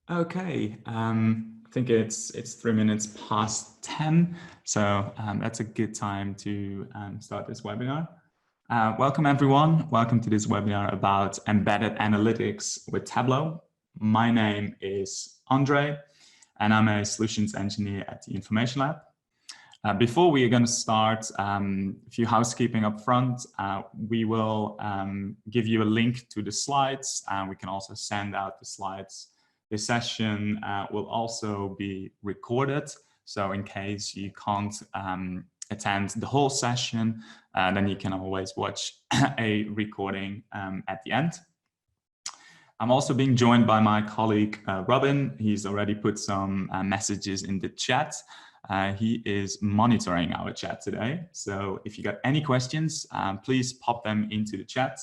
Okay, I think it's 3 minutes past 10, so that's a good time to start this webinar. Welcome everyone, welcome to this webinar about embedded analytics with Tableau. My name is Andre and I'm a solutions engineer at the Information Lab. Before we are going to start, a few housekeeping up front. We will give you a link to the slides. We can also send out the slides. This session will also be recorded. So in case you can't attend the whole session, then you can always watch a recording at the end. I'm also being joined by my colleague, Robin. He's already put some messages in the chat. He is monitoring our chat today. So if you got any questions, please pop them into the chat.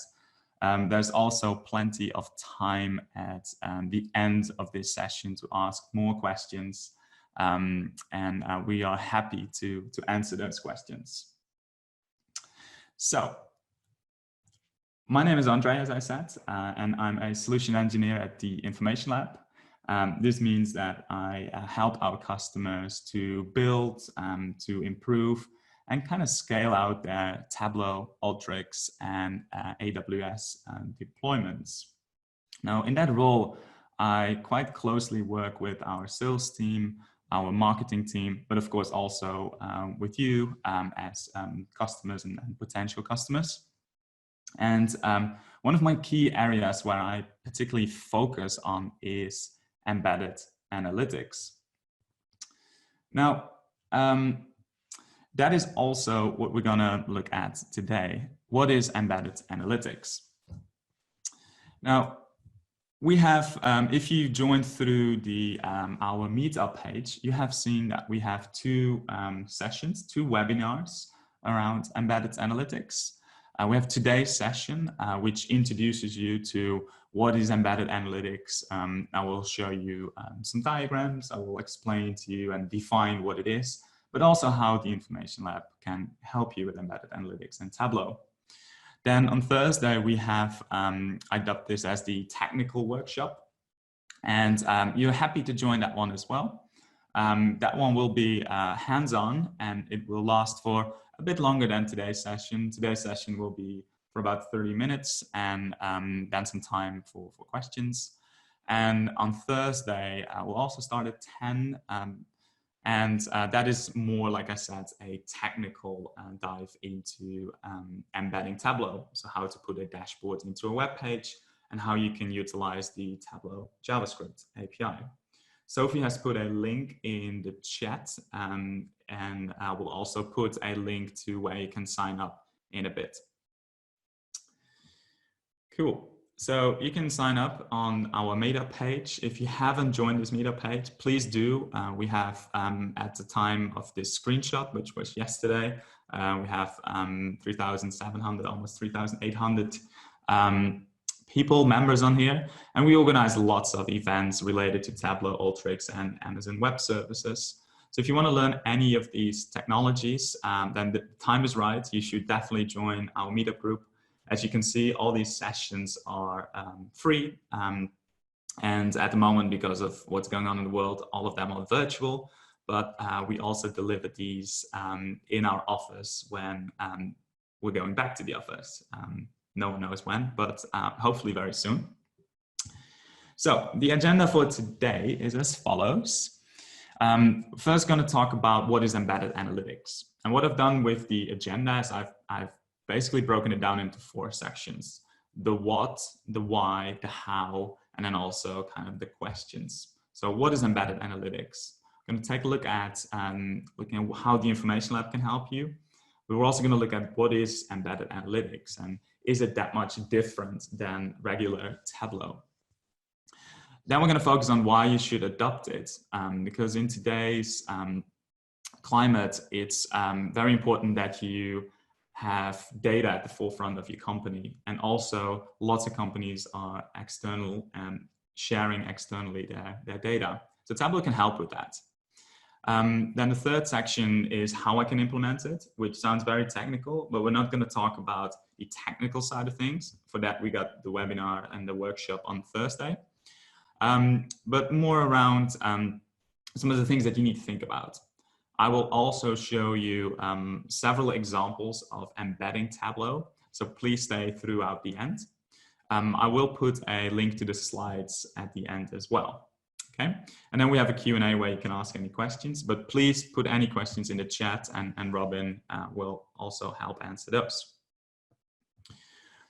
There's also plenty of time at the end of this session to ask more questions. And we are happy to answer those questions. So, my name is Andre, as I said, and I'm a solution engineer at the Information Lab. This means that I help our customers to build, to improve, and kind of scale out their Tableau, Alteryx, and AWS deployments. Now, in that role, I quite closely work with our sales team, our marketing team, but of course also with you as customers and potential customers. And one of my key areas where I particularly focus on is embedded analytics. Now, that is also what we're going to look at today. What is embedded analytics? Now, we have, if you joined through the our meetup page, you have seen that we have two sessions, two webinars around embedded analytics. We have today's session, which introduces you to what is embedded analytics. I will show you some diagrams. I will explain to you and define what it is, but also how the Information Lab can help you with embedded analytics and Tableau. Then on Thursday, we have, I dubbed this as the technical workshop, and you're happy to join that one as well. That one will be hands-on, and it will last for a bit longer than today's session. Today's session will be for about 30 minutes, and then some time for questions. And on Thursday, we'll also start at 10, and that is more, like I said, a technical dive into embedding Tableau. So how to put a dashboard into a web page and how you can utilize the Tableau JavaScript API. Sophie has put a link in the chat, and I will also put a link to where you can sign up in a bit. Cool. So you can sign up on our meetup page. If you haven't joined this meetup page, please do. We have, at the time of this screenshot, which was yesterday, we have 3,700, almost 3,800 people, members on here. And we organize lots of events related to Tableau, Alteryx, and Amazon Web Services. So if you want to learn any of these technologies, then the time is right. You should definitely join our meetup group. As you can see, all these sessions are free. And at the moment, because of what's going on in the world, all of them are virtual. But we also deliver these in our office when we're going back to the office. No one knows when, but hopefully very soon. So the agenda for today is as follows. First, going to talk about what is embedded analytics. And what I've done with the agenda is I've basically broken it down into 4 sections: the what, the why, the how, and then also kind of the questions. So what is embedded analytics? I'm going to take a look at looking at how the Information Lab can help you. But we're also going to look at what is embedded analytics and is it that much different than regular Tableau? Then we're going to focus on why you should adopt it, because in today's climate, it's very important that you have data at the forefront of your company. And also lots of companies are external and sharing externally their data. So Tableau can help with that. Then the third section is how I can implement it, which sounds very technical, but we're not going to talk about the technical side of things. For that, we got the webinar and the workshop on Thursday. but more around some of the things that you need to think about. I will also show you several examples of embedding Tableau, so please stay throughout the end. I will put a link to the slides at the end as well. Okay, and then we have a Q&A where you can ask any questions, but please put any questions in the chat and Robin will also help answer those.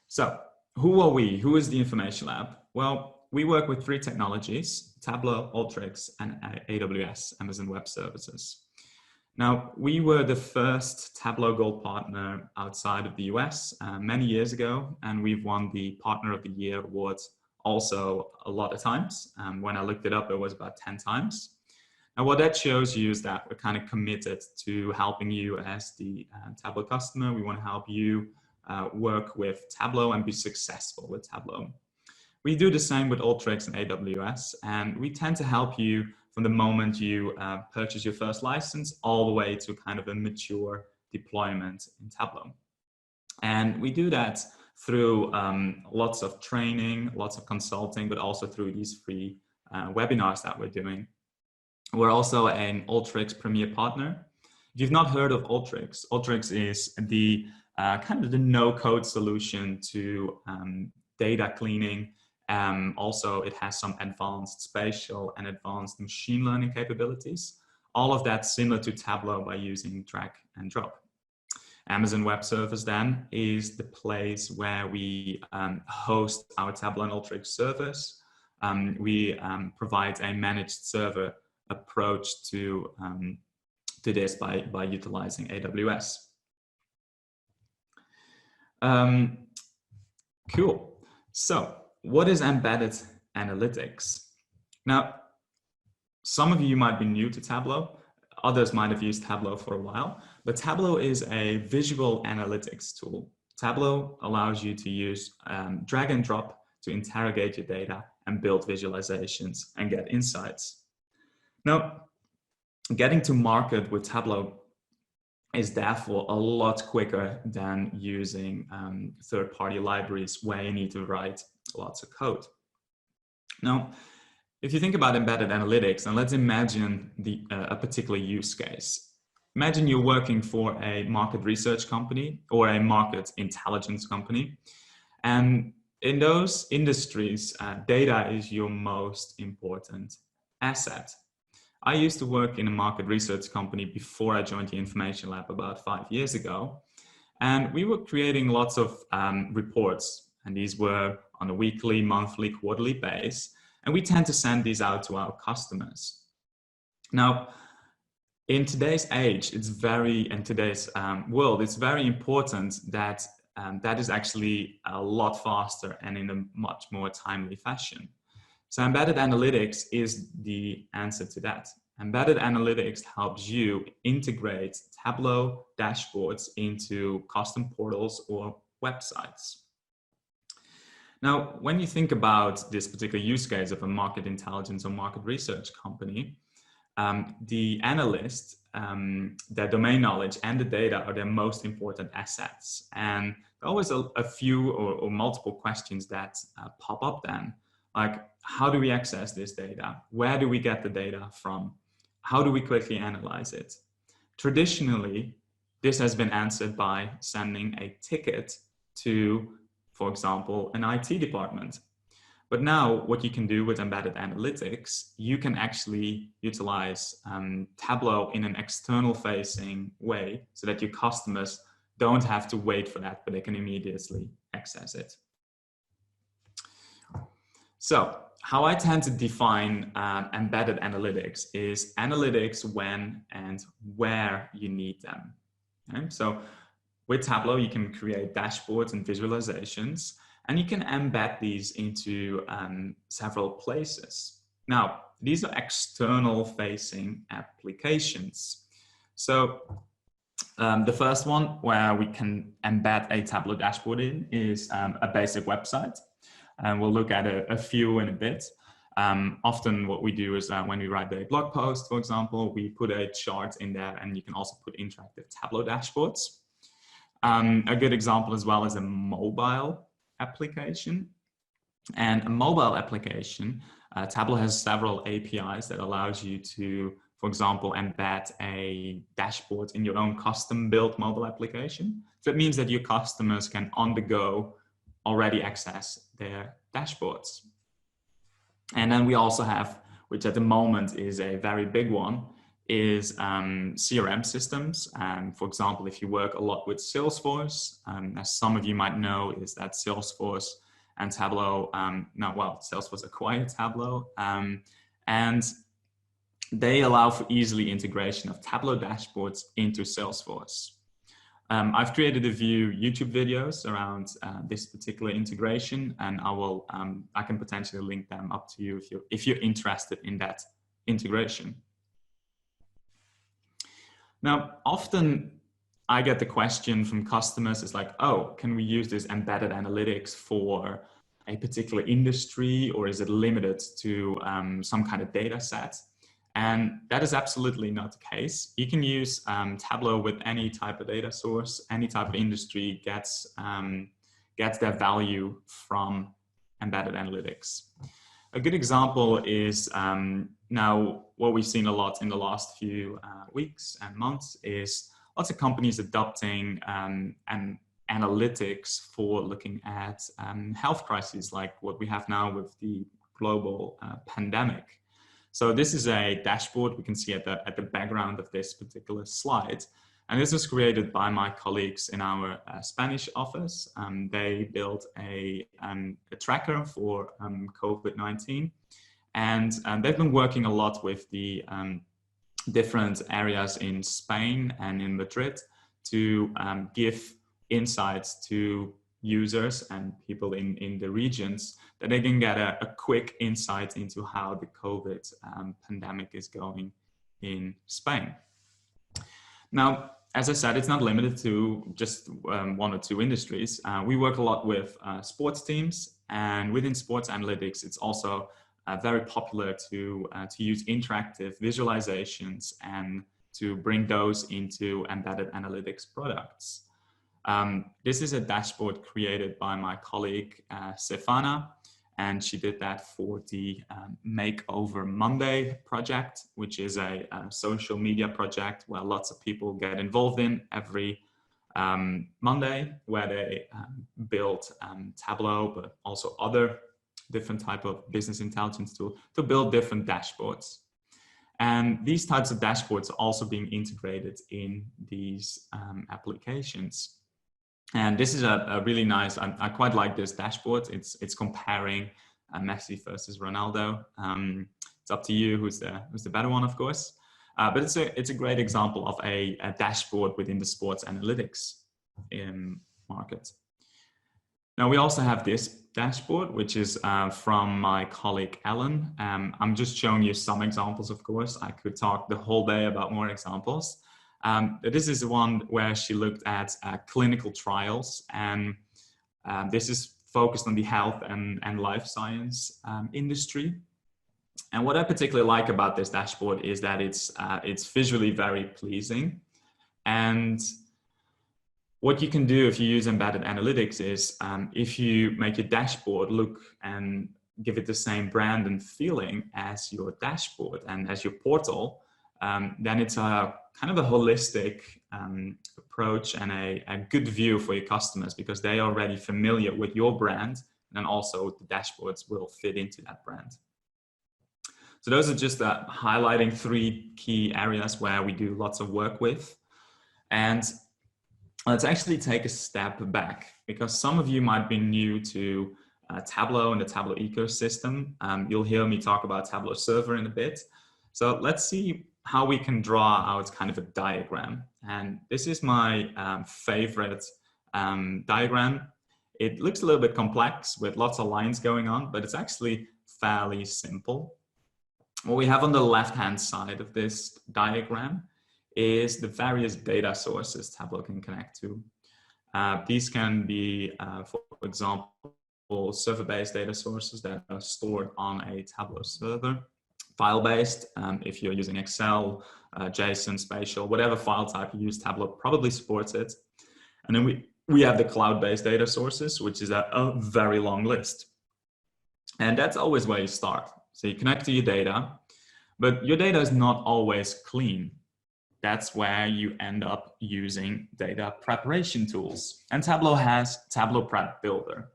So who are we? Who is the Information Lab? Well, we work with 3 technologies: Tableau, Alteryx, and AWS, Amazon Web Services. Now, we were the first Tableau Gold partner outside of the US many years ago, and we've won the Partner of the Year award also a lot of times. When I looked it up, it was about 10 times. And what that shows you is that we're kind of committed to helping you as the Tableau customer. We want to help you work with Tableau and be successful with Tableau. We do the same with Alteryx and AWS, and we tend to help you from the moment you purchase your first license all the way to kind of a mature deployment in Tableau. And we do that through lots of training, lots of consulting, but also through these free webinars that we're doing. We're also an Alteryx Premier Partner. If you've not heard of Alteryx, Alteryx is the kind of the no-code solution to data cleaning. Also, it has some advanced spatial and advanced machine learning capabilities. All of that similar to Tableau by using drag and drop. Amazon Web Service then is the place where we host our Tableau and Alteryx servers. We provide a managed server approach to this by utilizing AWS. Cool. So what is embedded analytics? Now, some of you might be new to Tableau. Others might have used Tableau for a while, but Tableau is a visual analytics tool. Tableau allows you to use drag and drop to interrogate your data and build visualizations and get insights. Now, getting to market with Tableau is therefore a lot quicker than using third-party libraries where you need to write lots of code. Now, if you think about embedded analytics, and let's imagine a particular use case. Imagine you're working for a market research company or a market intelligence company. And in those industries, data is your most important asset. I used to work in a market research company before I joined the Information Lab about 5 years ago. And we were creating lots of reports, and these were on a weekly, monthly, quarterly basis. And we tend to send these out to our customers. Now, in today's age, in today's world, it's very important that that is actually a lot faster and in a much more timely fashion. So embedded analytics is the answer to that. Embedded analytics helps you integrate Tableau dashboards into custom portals or websites. Now, when you think about this particular use case of a market intelligence or market research company, the analyst, their domain knowledge and the data are their most important assets. And there are always a few or multiple questions that pop up then, like how do we access this data? Where do we get the data from? How do we quickly analyze it? Traditionally, this has been answered by sending a ticket to, for example, an IT department. But now what you can do with embedded analytics, you can actually utilize Tableau in an external facing way so that your customers don't have to wait for that, but they can immediately access it. So how I tend to define embedded analytics is analytics when and where you need them. Okay? So with Tableau, you can create dashboards and visualizations, and you can embed these into several places. Now, these are external facing applications. So the first one where we can embed a Tableau dashboard in is a basic website. And we'll look at a few in a bit. Often what we do is when we write a blog post, for example, we put a chart in there, and you can also put interactive Tableau dashboards. A good example as well is a mobile application. And a mobile application Tableau has several APIs that allows you to, for example, embed a dashboard in your own custom built mobile application. So it means that your customers can on the go already access their dashboards. And then we also have, which at the moment is a very big one, is CRM systems. For example, if you work a lot with Salesforce, as some of you might know, is that Salesforce and Tableau, Salesforce acquired Tableau, and they allow for easily integration of Tableau dashboards into Salesforce. I've created a few YouTube videos around this particular integration, and I can potentially link them up to you if you're interested in that integration. Now, often I get the question from customers, it's like, oh, can we use this embedded analytics for a particular industry, or is it limited to some kind of data set? And that is absolutely not the case. You can use Tableau with any type of data source. Any type of industry gets their value from embedded analytics. A good example is now what we've seen a lot in the last few weeks and months is lots of companies adopting analytics for looking at health crises like what we have now with the global pandemic. So this is a dashboard we can see at the background of this particular slide. And this was created by my colleagues in our Spanish office. They built a tracker for COVID-19. And they've been working a lot with the different areas in Spain and in Madrid to give insights to users and people in the regions that they can get a quick insight into how the COVID pandemic is going in Spain. Now, as I said, it's not limited to just one or two industries. We work a lot with sports teams, and within sports analytics, it's also very popular to use interactive visualizations and to bring those into embedded analytics products. This is a dashboard created by my colleague, Stefana, and she did that for the Makeover Monday project, which is a social media project where lots of people get involved in every Monday, where they build Tableau, but also other different type of business intelligence tool to build different dashboards. And these types of dashboards are also being integrated in these applications. And this is a really nice, I quite like this dashboard. It's comparing Messi versus Ronaldo. It's up to you who's the better one, of course. But it's a great example of a dashboard within the sports analytics market. Now we also have this dashboard, which is from my colleague Ellen. I'm just showing you some examples, of course. I could talk the whole day about more examples. This is the one where she looked at clinical trials, and this is focused on the health and life science industry. And what I particularly like about this dashboard is that it's visually very pleasing. And what you can do if you use embedded analytics is if you make your dashboard look and give it the same brand and feeling as your dashboard and as your portal, then it's a kind of a holistic approach and a good view for your customers because they are already familiar with your brand, and then also the dashboards will fit into that brand. So those are just highlighting three key areas where we do lots of work with. And let's actually take a step back because some of you might be new to Tableau and the Tableau ecosystem. You'll hear me talk about Tableau Server in a bit. So let's see how we can draw out kind of a diagram. And this is my favorite diagram. It looks a little bit complex with lots of lines going on, but it's actually fairly simple. What we have on the left-hand side of this diagram is the various data sources Tableau can connect to. These can be, for example, server-based data sources that are stored on a Tableau server. File-based, if you're using Excel, JSON, spatial, whatever file type you use, Tableau probably supports it. And then we have the cloud-based data sources, which is a very long list. And that's always where you start. So you connect to your data, but your data is not always clean. That's where you end up using data preparation tools. And Tableau has Tableau Prep Builder.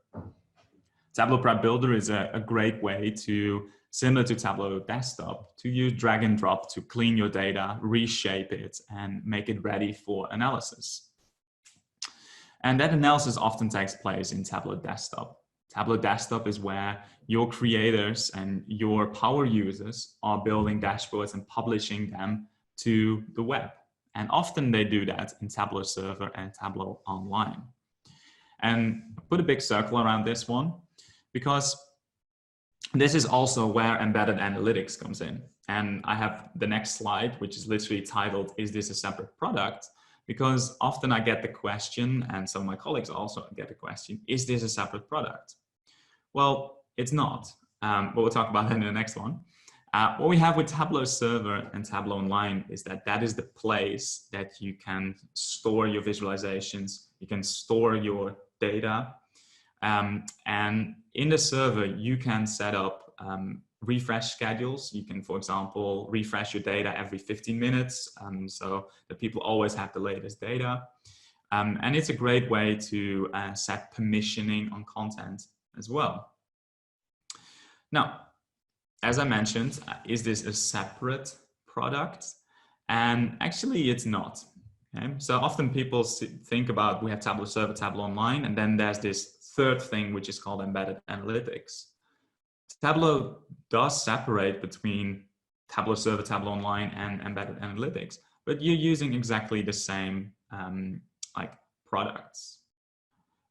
Tableau Prep Builder is a great way to, similar to Tableau Desktop, to use drag and drop to clean your data, reshape it, and make it ready for analysis. And that analysis often takes place in Tableau Desktop. Tableau Desktop is where your creators and your power users are building dashboards and publishing them to the web. And often they do that in Tableau Server and Tableau Online. And put a big circle around this one, because this is also where embedded analytics comes in. And I have the next slide, which is literally titled, "Is this a separate product?" Because often I get the question, and some of my colleagues also get the question, is this a separate product? Well, it's not, but we'll talk about that in the next one. What we have with Tableau Server and Tableau Online is that is the place that you can store your visualizations, you can store your data, and in the server, you can set up refresh schedules. You can, for example, refresh your data every 15 minutes so that people always have the latest data. And it's a great way to set permissioning on content as well. Now, as I mentioned, is this a separate product? And actually it's not. Okay? So often people think about, we have Tableau Server, Tableau Online, and then there's this third thing, which is called embedded analytics. Tableau does separate between Tableau Server, Tableau Online, and embedded analytics, but you're using exactly the same like products.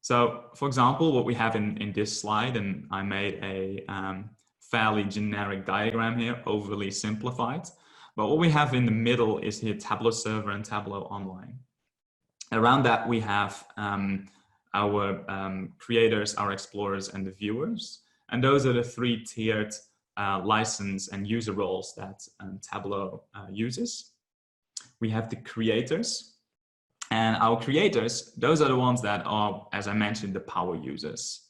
So for example, what we have in this slide, and I made a fairly generic diagram here, overly simplified, but what we have in the middle is here Tableau Server and Tableau Online. Around that we have our creators, our explorers, and the viewers. And those are the three-tiered license and user roles that Tableau uses. We have the creators. And our creators, those are the ones that are, as I mentioned, the power users.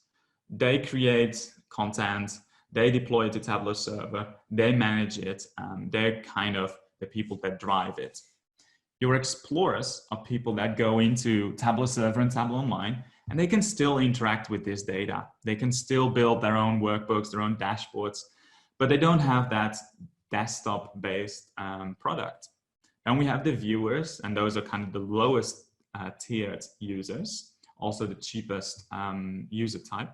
They create content, they deploy it to Tableau Server, they manage it, they're kind of the people that drive it. Your explorers are people that go into Tableau Server and Tableau Online, and they can still interact with this data. They can still build their own workbooks, their own dashboards, but they don't have that desktop-based product. And we have the viewers, and those are kind of the lowest tiered users, also the cheapest user type.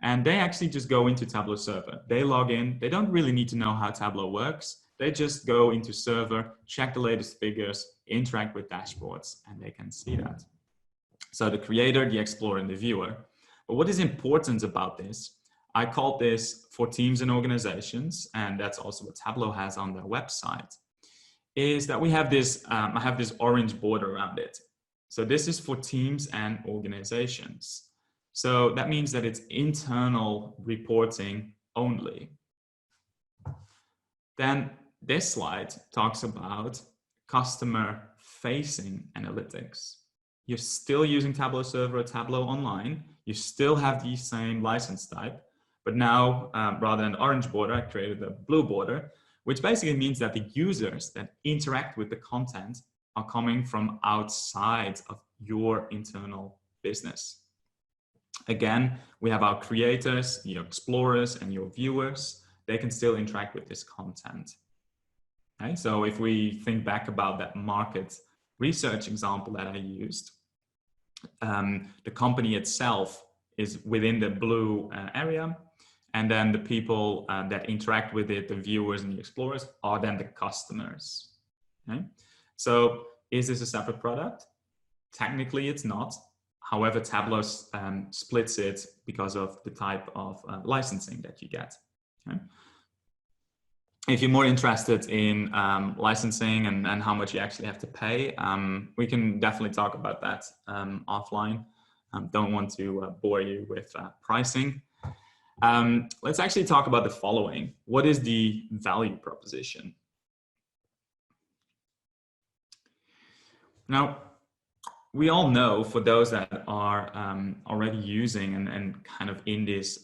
And they actually just go into Tableau Server. They log in, they don't really need to know how Tableau works. They just go into Server, check the latest figures, interact with dashboards, and they can see that. So the creator, the explorer, and the viewer. But what is important about this, I called this for teams and organizations, and that's also what Tableau has on their website, is that we have this, I have this orange border around it. So this is for teams and organizations. So that means that it's internal reporting only. Then this slide talks about customer-facing analytics. You're still using Tableau Server or Tableau Online. You still have the same license type, but now rather than orange border, I created a blue border, which basically means that the users that interact with the content are coming from outside of your internal business. Again, we have our creators, your explorers, and your viewers. They can still interact with this content. Okay, so if we think back about that market research example that I used, the company itself is within the blue area, and then the people that interact with it, the viewers and the explorers, are then the customers. Okay? So is this a separate product? Technically, it's not. However, Tableau splits it because of the type of licensing that you get. Okay? If you're more interested in licensing and how much you actually have to pay, we can definitely talk about that offline. Don't want to bore you with pricing. Let's actually talk about the following. What is the value proposition? Now, we all know, for those that are already using and kind of in this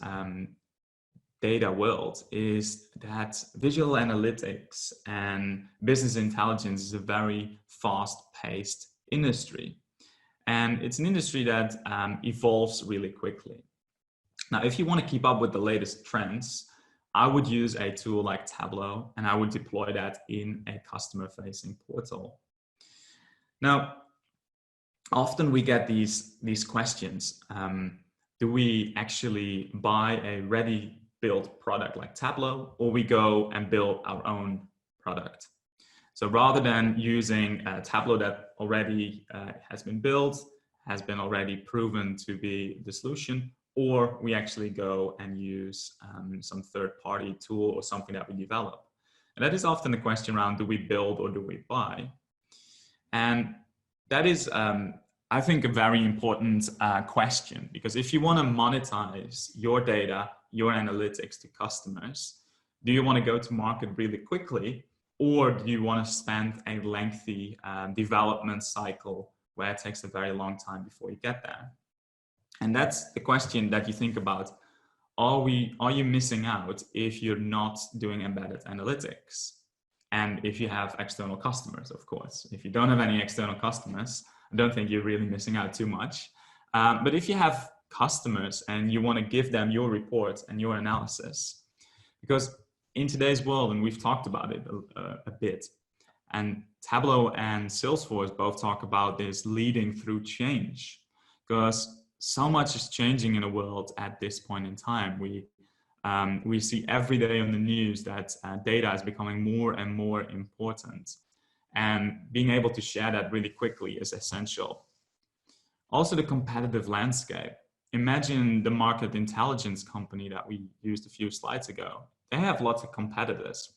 data world is that visual analytics and business intelligence is a very fast-paced industry. And it's an industry that evolves really quickly. Now, if you want to keep up with the latest trends, I would use a tool like Tableau, and I would deploy that in a customer-facing portal. Now, often we get these questions. Do we actually buy a ready-built product like Tableau, or we go and build our own product? So rather than using a Tableau that already has been built, has been already proven to be the solution, or we actually go and use some third-party tool or something that we develop. And that is often the question around, do we build or do we buy? And that is, I think, a very important question, because if you want to monetize your data, your analytics to customers, do you want to go to market really quickly, or do you want to spend a lengthy development cycle where it takes a very long time before you get there? And that's the question that you think about. Are you missing out if you're not doing embedded analytics? And if you have external customers, of course. If you don't have any external customers, I don't think you're really missing out too much. But if you have customers and you want to give them your reports and your analysis, because in today's world, and we've talked about it a bit, and Tableau and Salesforce both talk about this leading through change, because so much is changing in the world at this point in time. We see every day on the news that data is becoming more and more important, and being able to share that really quickly is essential. Also, the competitive landscape. Imagine the market intelligence company that we used a few slides ago. They have lots of competitors.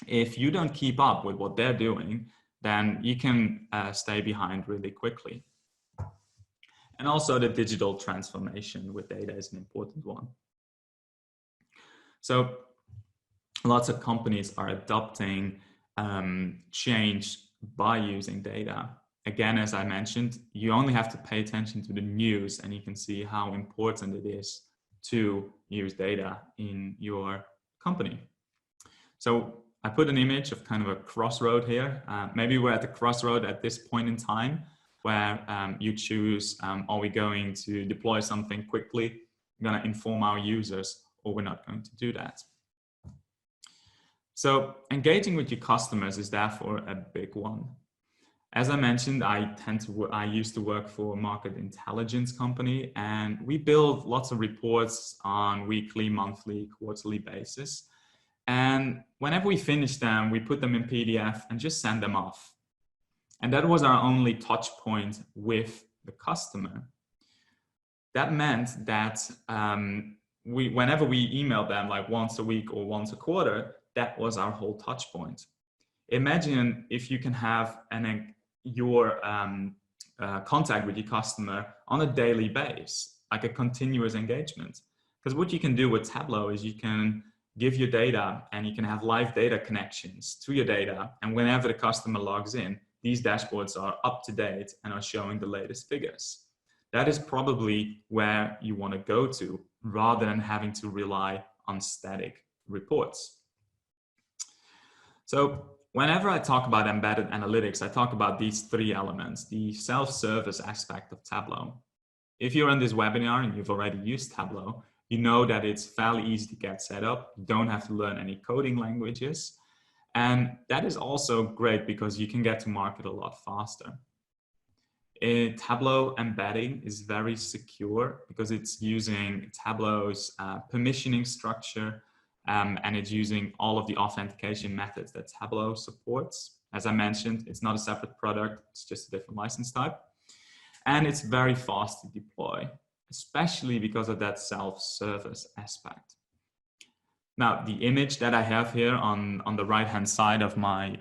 If you don't keep up with what they're doing, then you can stay behind really quickly. And also the digital transformation with data is an important one. So lots of companies are adopting change by using data. Again, as I mentioned, you only have to pay attention to the news and you can see how important it is to use data in your company. So I put an image of kind of a crossroad here. Maybe we're at the crossroad at this point in time, where you choose, are we going to deploy something quickly, we're going to inform our users, or we're not going to do that. So engaging with your customers is therefore a big one. As I mentioned, I used to work for a market intelligence company, and we build lots of reports on weekly, monthly, quarterly basis. And whenever we finish them, we put them in PDF and just send them off. And that was our only touch point with the customer. That meant that whenever we emailed them, like once a week or once a quarter, that was our whole touch point. Imagine if you can have your contact with your customer on a daily basis, like a continuous engagement. Because what you can do with Tableau is you can give your data and you can have live data connections to your data. And whenever the customer logs in, these dashboards are up to date and are showing the latest figures. That is probably where you want to go to, rather than having to rely on static reports. So whenever I talk about embedded analytics, I talk about these three elements: the self-service aspect of Tableau. If you're on this webinar and you've already used Tableau, you know that it's fairly easy to get set up. You don't have to learn any coding languages. And that is also great because you can get to market a lot faster. Tableau Embedding is very secure because it's using Tableau's permissioning structure, and it's using all of the authentication methods that Tableau supports. As I mentioned, it's not a separate product, it's just a different license type. And it's very fast to deploy, especially because of that self-service aspect. Now, the image that I have here on the right-hand side of my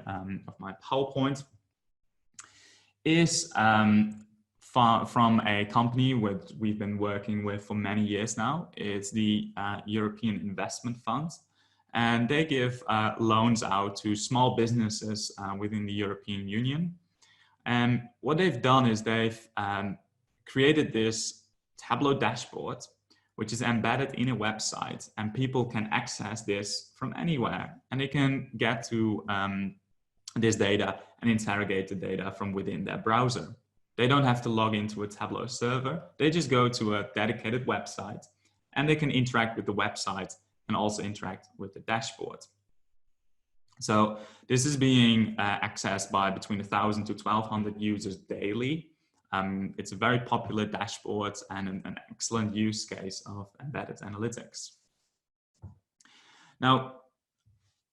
PowerPoint is from a company we've been working with for many years now. It's the European Investment Fund, and they give loans out to small businesses within the European Union. And what they've done is they've created this Tableau dashboard which is embedded in a website, and people can access this from anywhere, and they can get to this data and interrogate the data from within their browser. They don't have to log into a Tableau server. They just go to a dedicated website, and they can interact with the website and also interact with the dashboard. So this is being accessed by between 1,000 to 1,200 users daily. It's a very popular dashboard and an excellent use case of embedded analytics. Now,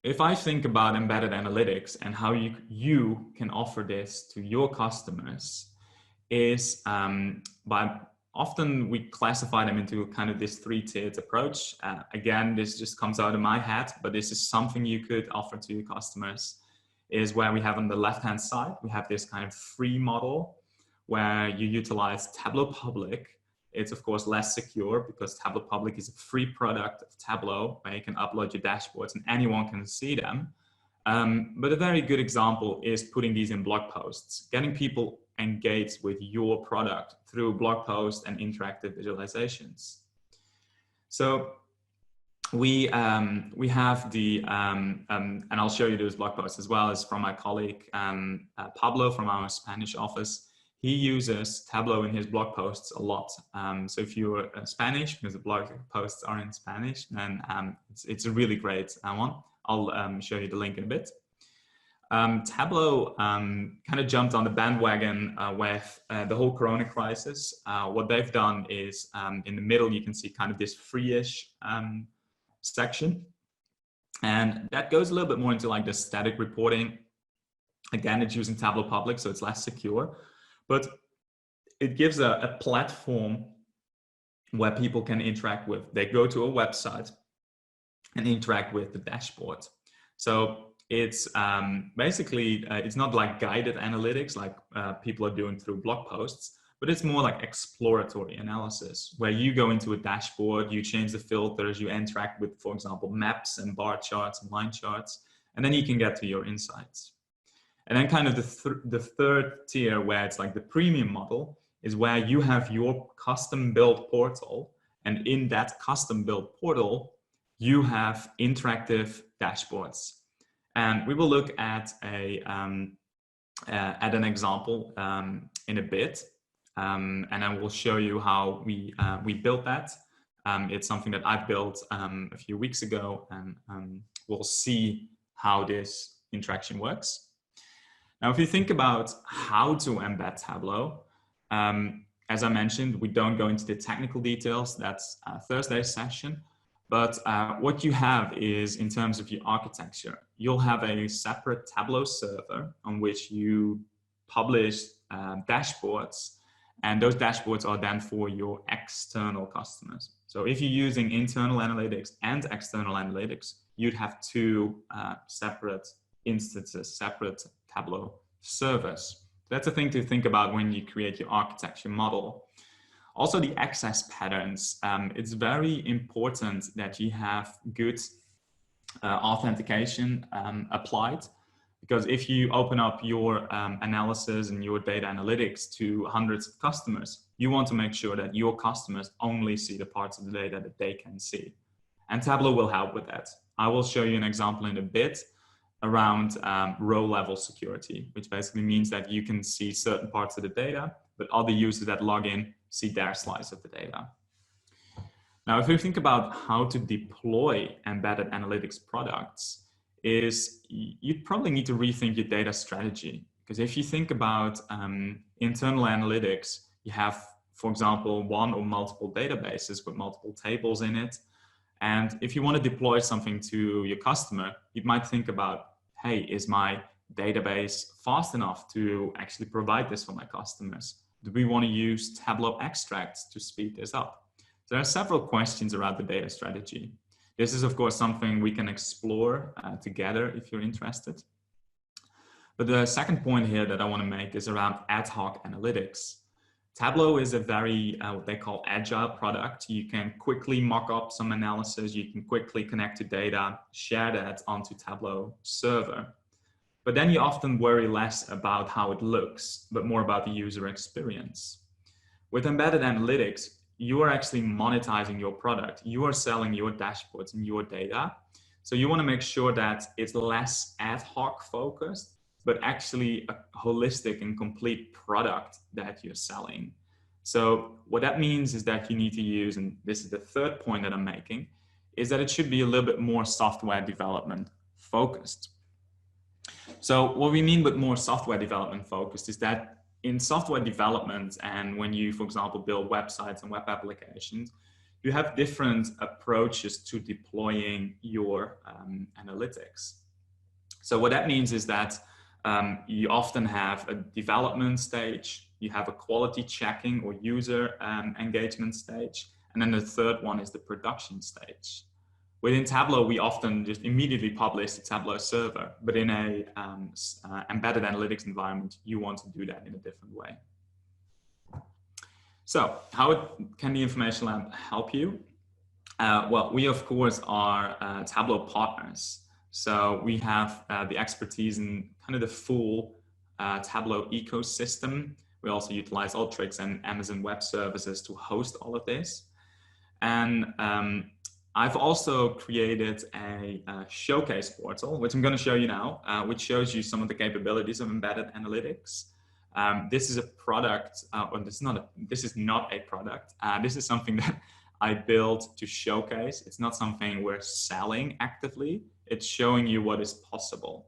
if I think about embedded analytics and how you can offer this to your customers, is by often we classify them into kind of this three-tiered approach. Again, this just comes out of my head, but this is something you could offer to your customers, is where we have on the left-hand side, we have this kind of free model where you utilize Tableau Public. It's of course less secure because Tableau Public is a free product of Tableau where you can upload your dashboards and anyone can see them. But a very good example is putting these in blog posts, getting people engaged with your product through blog posts and interactive visualizations. So we have the, and I'll show you those blog posts as well as from my colleague, Pablo from our Spanish office. He uses Tableau in his blog posts a lot. So if you're Spanish, because the blog posts are in Spanish, then it's a really great one. I'll show you the link in a bit. Tableau kind of jumped on the bandwagon with the whole Corona crisis. What they've done is in the middle, you can see kind of this free-ish section. And that goes a little bit more into like the static reporting. Again, it's using Tableau Public, so it's less secure. But it gives a platform where people can interact with. They go to a website and interact with the dashboard. So it's basically, it's not like guided analytics like people are doing through blog posts, but it's more like exploratory analysis where you go into a dashboard, you change the filters, you interact with, for example, maps and bar charts and line charts, and then you can get to your insights. And then kind of the third tier where it's like the premium model is where you have your custom built portal. And in that custom built portal, you have interactive dashboards. And we will look at an example in a bit. And I will show you how we built that. It's something that I built a few weeks ago, and we'll see how this interaction works. Now, if you think about how to embed Tableau, as I mentioned, we don't go into the technical details. That's Thursday's session. But what you have is, in terms of your architecture, you'll have a separate Tableau server on which you publish dashboards. And those dashboards are then for your external customers. So if you're using internal analytics and external analytics, you'd have two separate instances, separate Tableau servers. That's a thing to think about when you create your architecture model. Also, the access patterns. It's very important that you have good authentication applied, because if you open up your analysis and your data analytics to hundreds of customers, you want to make sure that your customers only see the parts of the data that they can see. And Tableau will help with that. I will show you an example in a bit around row level security, which basically means that you can see certain parts of the data, but other users that log in see their slice of the data. Now, if you think about how to deploy embedded analytics products, is you probably need to rethink your data strategy. Because if you think about internal analytics, you have, for example, one or multiple databases with multiple tables in it. And if you want to deploy something to your customer, you might think about, hey, is my database fast enough to actually provide this for my customers? Do we want to use Tableau extracts to speed this up? So there are several questions around the data strategy. This is, of course, something we can explore together if you're interested. But the second point here that I want to make is around ad hoc analytics. Tableau is a very, what they call agile product. You can quickly mock up some analysis. You can quickly connect to data, share that onto Tableau Server. But then you often worry less about how it looks, but more about the user experience. With embedded analytics, you are actually monetizing your product. You are selling your dashboards and your data. So you want to make sure that it's less ad hoc focused, but actually a holistic and complete product that you're selling. So what that means is that you need to use, and this is the third point that I'm making, is that it should be a little bit more software development focused. So what we mean with more software development focused is that in software development, and when you, for example, build websites and web applications, you have different approaches to deploying your analytics. So what that means is that you often have a development stage, you have a quality checking or user engagement stage, and then the third one is the production stage. Within Tableau, we often just immediately publish the Tableau Server, but in a embedded analytics environment, you want to do that in a different way. So how can the Information Lab help you? Well, we of course are Tableau Partners. So we have the expertise in kind of the full Tableau ecosystem. We also utilize Alteryx and Amazon Web Services to host all of this. And I've also created a showcase portal, which I'm going to show you now, which shows you some of the capabilities of embedded analytics. This is a product, or this is not a product. This is something that I built to showcase. It's not something we're selling actively. It's showing you what is possible.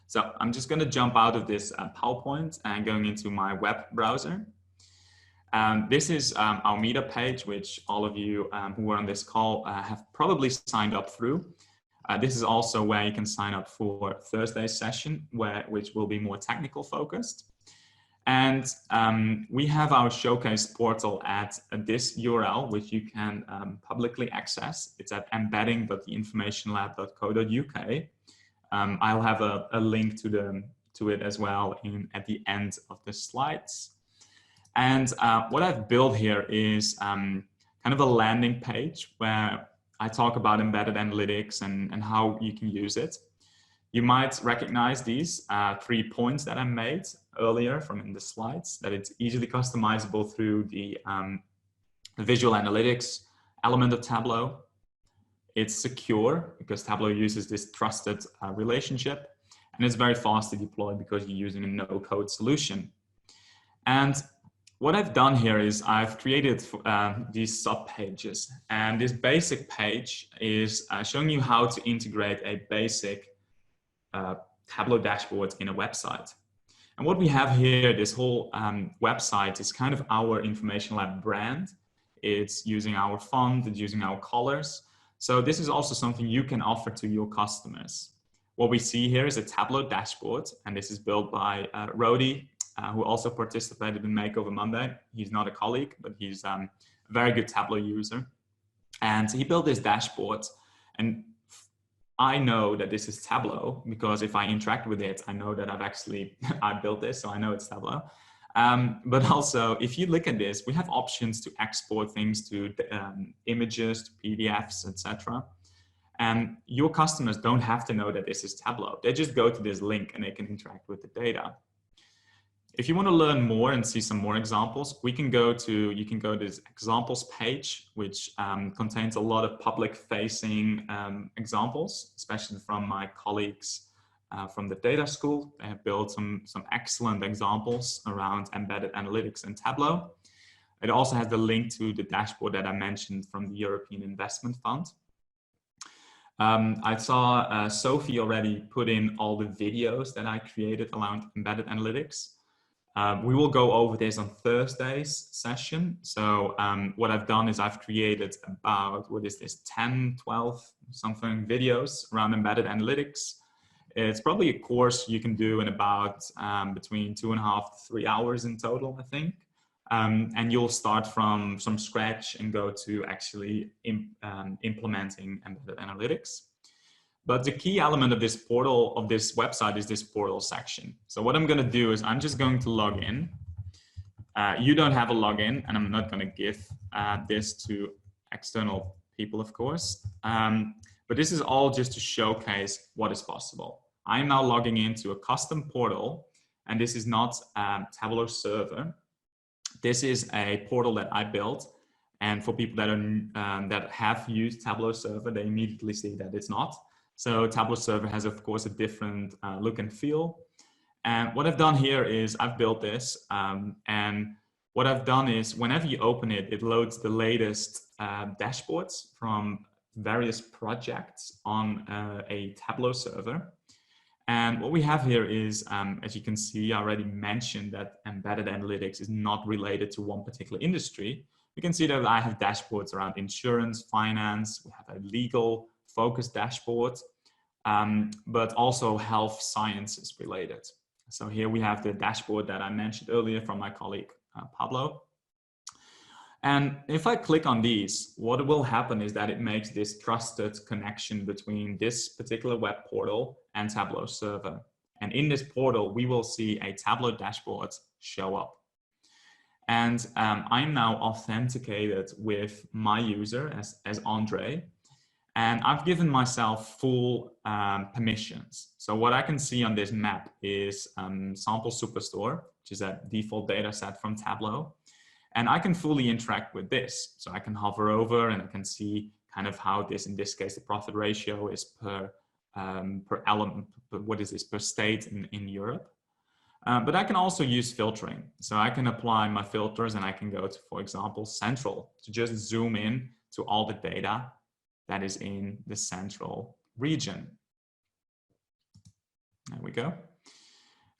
So I'm just going to jump out of this PowerPoint and going into my web browser. This is our meetup page, which all of you who are on this call have probably signed up through. This is also where you can sign up for Thursday's session, which will be more technical focused. And we have our showcase portal at this URL, which you can publicly access. It's at embedding.theinformationlab.co.uk. I'll have a link to it as well at the end of the slides. And what I've built here is kind of a landing page where I talk about embedded analytics and how you can use it. You might recognize these 3 points that I made earlier from in the slides, that it's easily customizable through the visual analytics element of Tableau. It's secure because Tableau uses this trusted relationship, and it's very fast to deploy because you're using a no-code solution. And what I've done here is I've created these sub-pages, and this basic page is showing you how to integrate a basic Tableau dashboard in a website. And what we have here, this whole website is kind of our Information Lab brand. It's using our font, it's using our colors. So this is also something you can offer to your customers. What we see here is a Tableau dashboard, and this is built by Rody, who also participated in Makeover Monday. He's not a colleague, but he's a very good Tableau user. And he built this dashboard, and I know that this is Tableau because if I interact with it, I know that I built this, so I know it's Tableau. But also, if you look at this, we have options to export things to images, to PDFs, etc. And your customers don't have to know that this is Tableau. They just go to this link and they can interact with the data. If you want to learn more and see some more examples, you can go to this examples page, which contains a lot of public-facing examples, especially from my colleagues from the data school. They have built some excellent examples around embedded analytics and Tableau. It also has the link to the dashboard that I mentioned from the European Investment Fund. I saw Sophie already put in all the videos that I created around embedded analytics. We will go over this on Thursday's session. So what I've done is I've created about, 10, 12 something videos around embedded analytics. It's probably a course you can do in about between 2.5 to 3 hours in total, I think. And you'll start from scratch and go to actually implementing embedded analytics. But the key element of this portal, of this website, is this portal section. So what I'm going to do is I'm just going to log in. You don't have a login, and I'm not going to give this to external people, of course. But this is all just to showcase what is possible. I'm now logging into a custom portal, and this is not Tableau Server. this is a portal that I built. And for people that are that have used Tableau Server, they immediately see that it's not. So Tableau Server has, of course, a different look and feel. And what I've done here is I've built this. And what I've done is whenever you open it, it loads the latest dashboards from various projects on a Tableau server. And what we have here is, as you can see, I already mentioned that embedded analytics is not related to one particular industry. You can see that I have dashboards around insurance, finance, we have a legal focused dashboard, but also health sciences related. So here we have the dashboard that I mentioned earlier from my colleague, Pablo. And if I click on these, what will happen is that it makes this trusted connection between this particular web portal and Tableau Server. And in this portal, we will see a Tableau dashboard show up. And I'm now authenticated with my user as Andre. And I've given myself full permissions. So what I can see on this map is Sample Superstore, which is a default data set from Tableau. And I can fully interact with this. So I can hover over and I can see kind of how this, in this case, the profit ratio is per element, what is this, per state in Europe. But I can also use filtering. So I can apply my filters and I can go to, for example, central to just zoom in to all the data that is in the central region. There we go.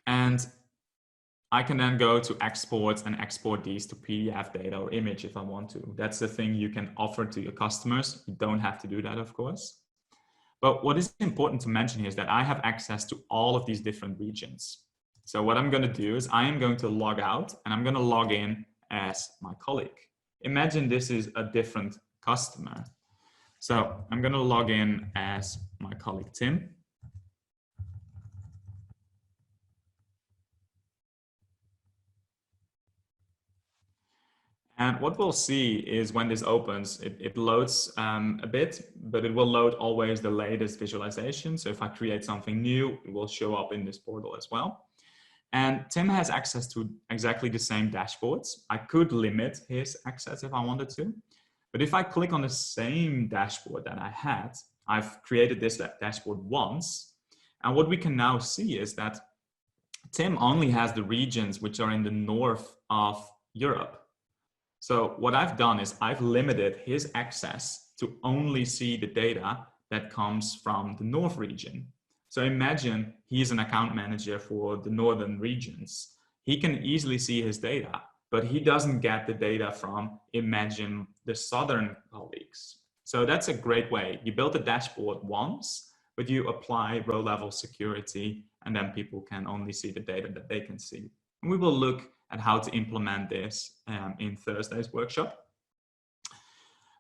And I can then go to export and export these to PDF data or image if I want to. That's the thing you can offer to your customers. You don't have to do that, of course. But what is important to mention here is that I have access to all of these different regions. So what I'm going to do is I am going to log out and I'm going to log in as my colleague. Imagine this is a different customer. So I'm going to log in as my colleague, Tim. And what we'll see is when this opens, it loads a bit, but it will load always the latest visualization. So if I create something new, it will show up in this portal as well. And Tim has access to exactly the same dashboards. I could limit his access if I wanted to. But if I click on the same dashboard that I had, I've created this dashboard once. And what we can now see is that Tim only has the regions which are in the north of Europe. So what I've done is I've limited his access to only see the data that comes from the north region. So imagine he's an account manager for the northern regions. He can easily see his data, but he doesn't get the data from, imagine, the southern colleagues. So that's a great way. You build a dashboard once, but you apply row level security, and then people can only see the data that they can see. And we will look at how to implement this in Thursday's workshop.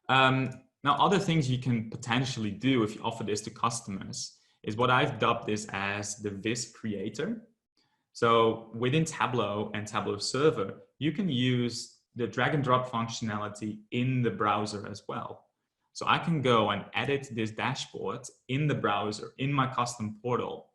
Now, other things you can potentially do if you offer this to customers is what I've dubbed this as the Viz creator. So within Tableau and Tableau Server, you can use the drag and drop functionality in the browser as well. So I can go and edit this dashboard in the browser, in my custom portal.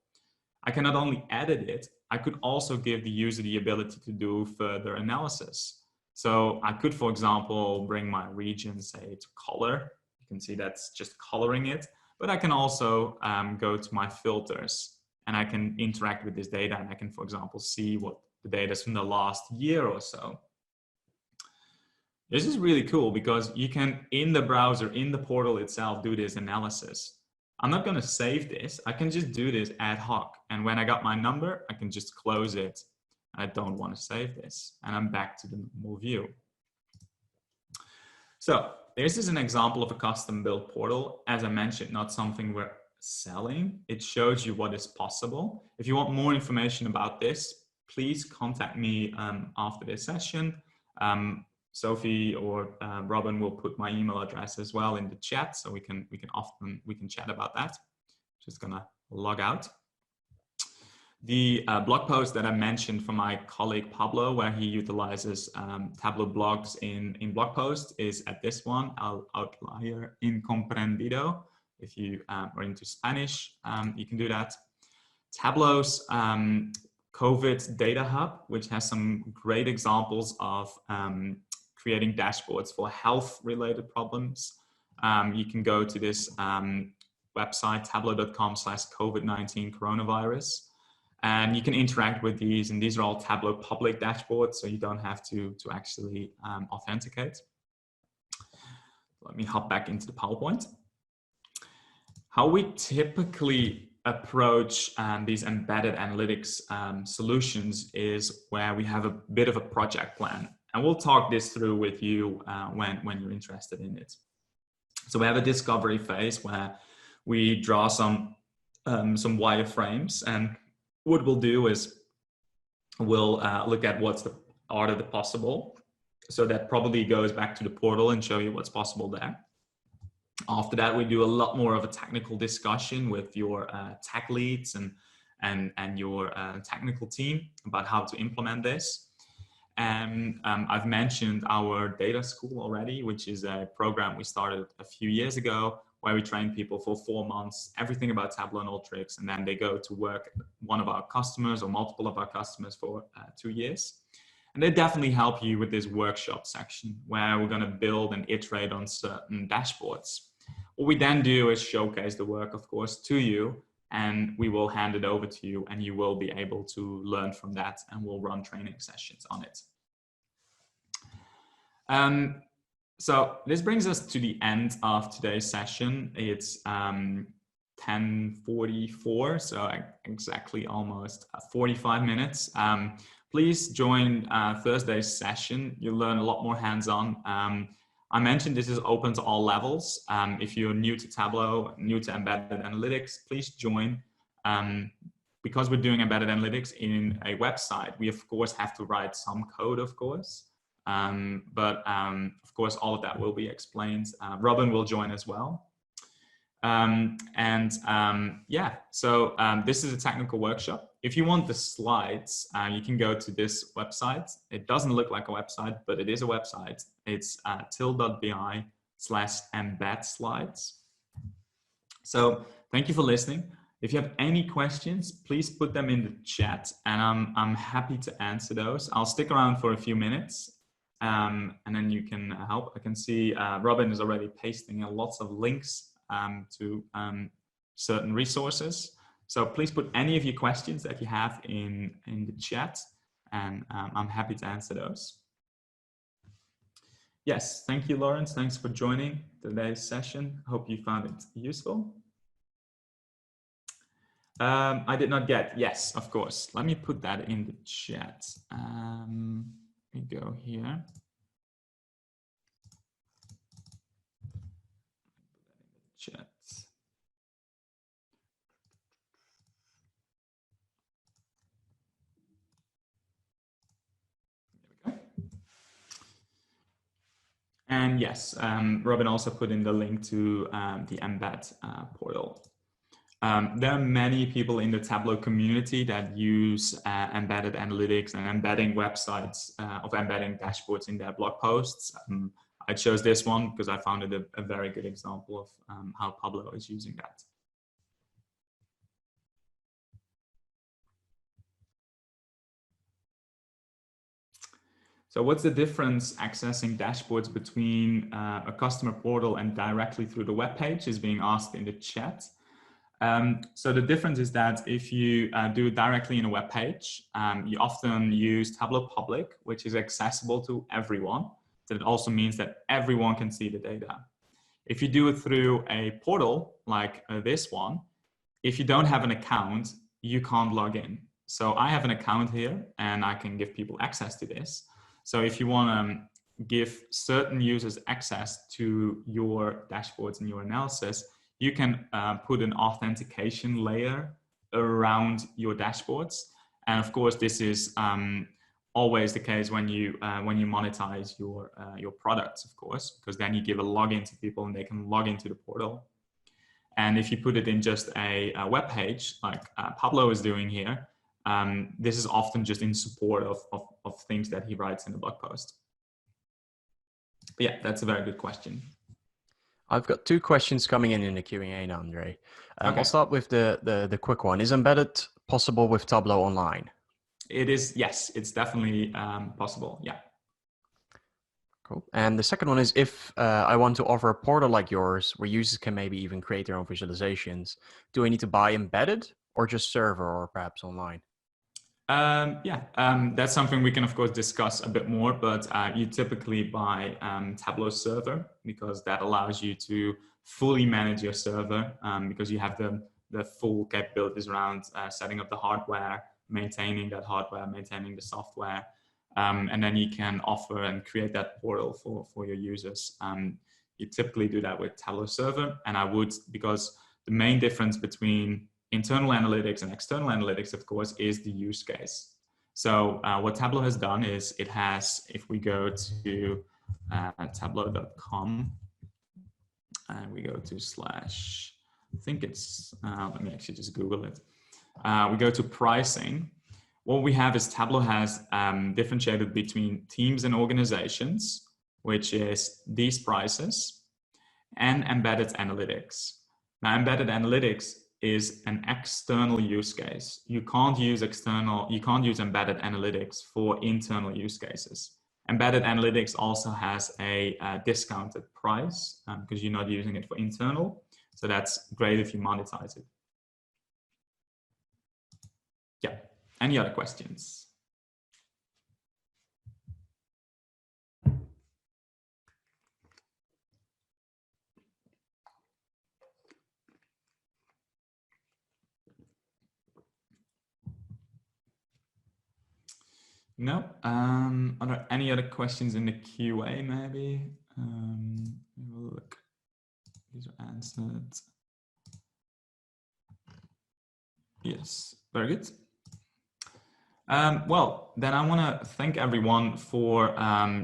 I can not only edit it, I could also give the user the ability to do further analysis. So I could, for example, bring my region, say, to color. You can see that's just coloring it. But I can also go to my filters and I can interact with this data and I can, for example, see what the data is from the last year or so. This is really cool because you can, in the browser, in the portal itself, do this analysis. I'm not going to save this. I can just do this ad hoc. And when I got my number, I can just close it. I don't want to save this. And I'm back to the normal view. So this is an example of a custom built portal. As I mentioned, not something we're selling. It shows you what is possible. If you want more information about this, please contact me after this session. Sophie or Robin will put my email address as well in the chat, so we can chat about that. Just gonna log out. The blog post that I mentioned from my colleague Pablo, where he utilizes Tableau blogs in blog posts, is at this one, Outlier Incomprendido. If you are into Spanish, you can do that. Tableau's COVID Data Hub, which has some great examples of creating dashboards for health-related problems. You can go to this website, tableau.com/COVID-19 coronavirus. And you can interact with these, and these are all Tableau public dashboards, so you don't have to actually authenticate. Let me hop back into the PowerPoint. How we typically approach these embedded analytics solutions is where we have a bit of a project plan. And we'll talk this through with you when you're interested in it. So we have a discovery phase where we draw some wireframes, and what we'll do is we'll look at what's the art of the possible. So that probably goes back to the portal and show you what's possible there. After that, we do a lot more of a technical discussion with your tech leads and your technical team about how to implement this. And I've mentioned our data school already, which is a program we started a few years ago, where we train people for 4 months, everything about Tableau and Alteryx, and then they go to work at one of our customers or multiple of our customers for 2 years. And they definitely help you with this workshop section where we're going to build and iterate on certain dashboards. What we then do is showcase the work, of course, to you, and we will hand it over to you, and you will be able to learn from that, and we'll run training sessions on it. So this brings us to the end of today's session. It's 10:44, so exactly almost 45 minutes. Please join Thursday's session. You'll learn a lot more hands-on. I mentioned this is open to all levels. If you're new to Tableau, new to Embedded Analytics, please join. Because we're doing Embedded Analytics in a website, we of course have to write some code, of course. Of course, all of that will be explained. Robin will join as well. This is a technical workshop. If you want the slides, you can go to this website. It doesn't look like a website, but it is a website. It's till.bi/embed slides. So thank you for listening. If you have any questions, please put them in the chat, and I'm happy to answer those. I'll stick around for a few minutes. And then you can help. I can see Robin is already pasting lots of links to certain resources. So please put any of your questions that you have in the chat, and I'm happy to answer those. Yes, thank you, Lawrence. Thanks for joining today's session. Hope you found it useful. I did not get, yes, of course. Let me put that in the chat. We go here. Chat. There we go. And yes, Robin also put in the link to the Embed portal. There are many people in the Tableau community that use embedded analytics and embedding websites of embedding dashboards in their blog posts. I chose this one because I found it a very good example of how Tableau is using that. So what's the difference accessing dashboards between a customer portal and directly through the web page is being asked in the chat. So the difference is that if you do it directly in a web page, you often use Tableau Public, which is accessible to everyone. That also means that everyone can see the data. If you do it through a portal like this one, if you don't have an account, you can't log in. So I have an account here and I can give people access to this. So if you want to give certain users access to your dashboards and your analysis, you can put an authentication layer around your dashboards. And of course, this is always the case when you monetize your products, of course, because then you give a login to people and they can log into the portal. And if you put it in just a web page, like Pablo is doing here, this is often just in support of things that he writes in the blog post. But yeah, that's a very good question. I've got two questions coming in the Q&A now, Andre. Okay. I'll start with the quick one. Is embedded possible with Tableau Online? It is, yes, it's definitely possible. Yeah. Cool. And the second one is, if I want to offer a portal like yours where users can maybe even create their own visualizations, do I need to buy embedded or just server or perhaps online? That's something we can, of course, discuss a bit more, but you typically buy Tableau Server because that allows you to fully manage your server because you have the full capabilities around setting up the hardware, maintaining that hardware, maintaining the software, and then you can offer and create that portal for your users. You typically do that with Tableau Server, and I would, because the main difference between internal analytics and external analytics, of course, is the use case. So what Tableau has done is it has, if we go to tableau.com and we go to slash, I think it's, let me actually just Google it. We go to pricing. What we have is Tableau has differentiated between teams and organizations, which is these prices, and embedded analytics. Now, embedded analytics is an external use case. You can't use embedded analytics for internal use cases. Embedded analytics also has a discounted price because you're not using it for internal. So that's great if you monetize it. Yeah. Any other questions? No. Are there any other questions in the QA maybe? We'll look. These are answered. Yes, very good. Well, then I want to thank everyone for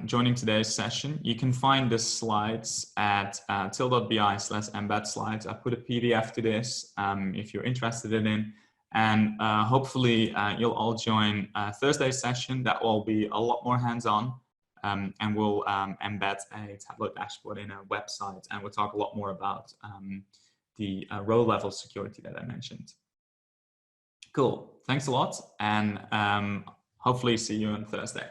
joining today's session. You can find the slides at till.bi/embed slides. I put a PDF to this if you're interested in it. And hopefully you'll all join Thursday's session. That will be a lot more hands-on, and we'll embed a Tableau dashboard in a website, and we'll talk a lot more about the row level security that I mentioned. Cool. Thanks a lot, and hopefully see you on Thursday.